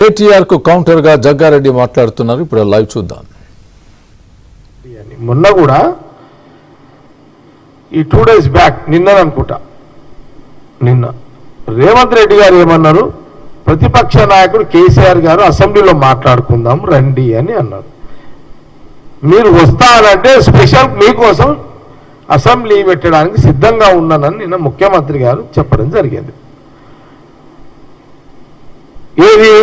కేటీఆర్ కు కౌంటర్ గా జగ్గారెడ్డి మాట్లాడుతున్నారు. ఇప్పుడు లైవ్ చూద్దాం. మొన్న కూడా ఈ 2 days బ్యాక్ నిన్న రేవంత్ రెడ్డి గారు ఏమన్నారు, ప్రతిపక్ష నాయకుడు కేసీఆర్ గారు అసెంబ్లీలో మాట్లాడుకుందాం రండి అని అన్నారు. మీరు వస్తానంటే స్పెషల్ మీకోసం అసెంబ్లీ పెట్టడానికి సిద్ధంగా ఉన్నానని నిన్న ముఖ్యమంత్రి గారు చెప్పడం జరిగింది. ఏది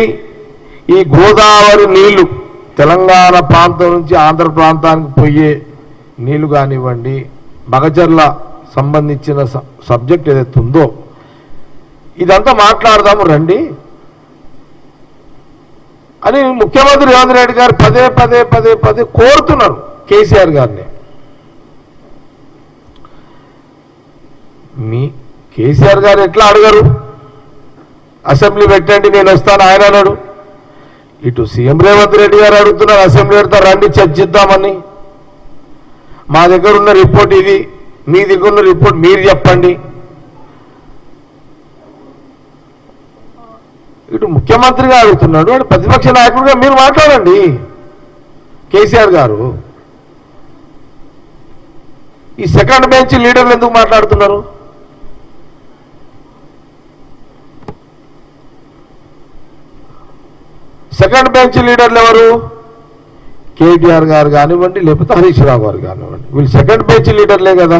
ఈ గోదావరి నీళ్లు తెలంగాణ ప్రాంతం నుంచి ఆంధ్ర ప్రాంతానికి పోయే నీళ్లు కానివ్వండి, మగజర్ల సంబంధించిన సబ్జెక్ట్ ఏదైతే ఉందో ఇదంతా మాట్లాడదాము రండి అని ముఖ్యమంత్రి రేవంత్ రెడ్డి గారు పదే కోరుతున్నారు కేసీఆర్ గారిని. మీ కేసీఆర్ గారు ఎట్లా అడగరు, అసెంబ్లీ పెట్టండి నేను వస్తాను ఆయన అన్నాడు. ఇటు సీఎం రేవంత్ రెడ్డి గారు అడుగుతున్నారు అసెంబ్లీ పెడతారు రండి చర్చిద్దామని. మా దగ్గర ఉన్న రిపోర్ట్ ఇది, మీ దగ్గర ఉన్న రిపోర్ట్ మీరు చెప్పండి. ఇటు ముఖ్యమంత్రిగా అడుగుతున్నాడు, అటు ప్రతిపక్ష నాయకుడిగా మీరు మాట్లాడండి. కేసీఆర్ గారు ఈ సెకండ్ బెంచ్ లీడర్లు ఎందుకు మాట్లాడుతున్నారు? సెకండ్ బెంచ్ లీడర్లు ఎవరు? కేటీఆర్ గారు కానివ్వండి, లేకపోతే హరీష్ రావు గారు కానివ్వండి, వీళ్ళు సెకండ్ బెంచ్ లీడర్లే కదా.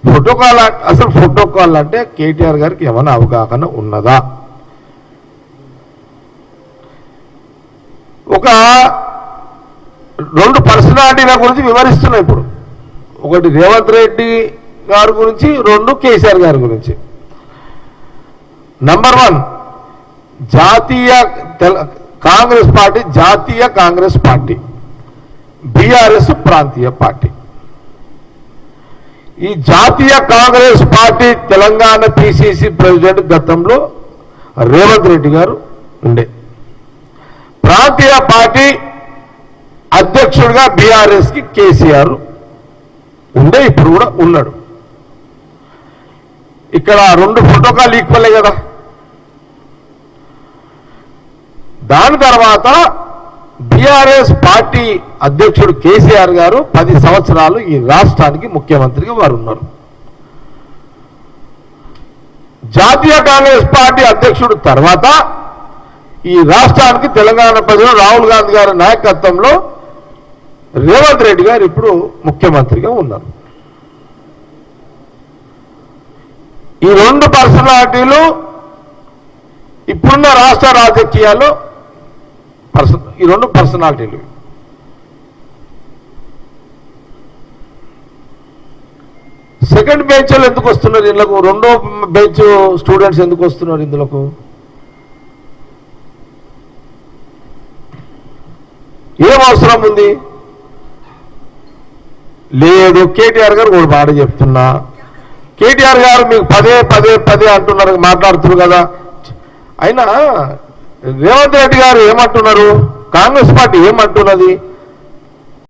ప్రోటోకాల్ అసలు ప్రోటోకాల్ అంటే కేటీఆర్ గారికి ఏమైనా అవగాహన ఉన్నదా? ఒక 2 పర్సనాలిటీల గురించి వివరిస్తున్నాయి ఇప్పుడు. ఒకటి రేవంత్ రెడ్డి గారి గురించి, 2 కేసీఆర్ గారి గురించి. నంబర్ 1 జాతీయ కాంగ్రెస్ పార్టీ, జాతీయ కాంగ్రెస్ పార్టీ, బీఆర్ఎస్ ప్రాంతీయ పార్టీ. ఈ జాతీయ Congress party Telangana PCC president గతంలో రేవంత్ రెడ్డి గారు ఉండే, ప్రాంతీయ పార్టీ అధ్యక్షుడిగా బీఆర్ఎస్ కి కేసీఆర్ ఉండే, ఇప్పుడు కూడా ఉన్నాడు. ఇక్కడ 2 ప్రోటోకాల్ ఈక్వలే కదా. దాని తర్వాత బీఆర్ఎస్ పార్టీ అధ్యక్షుడు కేసీఆర్ గారు 10 సంవత్సరాలు ఈ రాష్ట్రానికి ముఖ్యమంత్రిగా వారు ఉన్నారు. జాతీయ కాంగ్రెస్ పార్టీ అధ్యక్షుడు తర్వాత ఈ రాష్ట్రానికి తెలంగాణ ప్రజలు రాహుల్ గాంధీ గారి నాయకత్వంలో రేవంత్ రెడ్డి గారు ఇప్పుడు ముఖ్యమంత్రిగా ఉన్నారు. ఈ 2 పర్సనాలిటీలు ఇప్పుడున్న రాష్ట్ర రాజకీయాల్లో ఈ 2 పర్సనాలిటీలు. సెకండ్ బెంచ్లు ఎందుకు వస్తున్నారు ఇందులోకి? 2వ బెంచ్ స్టూడెంట్స్ ఎందుకు వస్తున్నారు ఇందులోకి? ఏం అవసరం ఉంది? లేదు. కేటీఆర్ గారు కూడా మాట చెప్తున్నా, కేటీఆర్ గారు మీకు పదే అంటున్నారు, మాట్లాడుతున్నారు కదా. అయినా రేవంత్ రెడ్డి గారు ఏమంటున్నారు, కాంగ్రెస్ పార్టీ ఏమంటున్నది?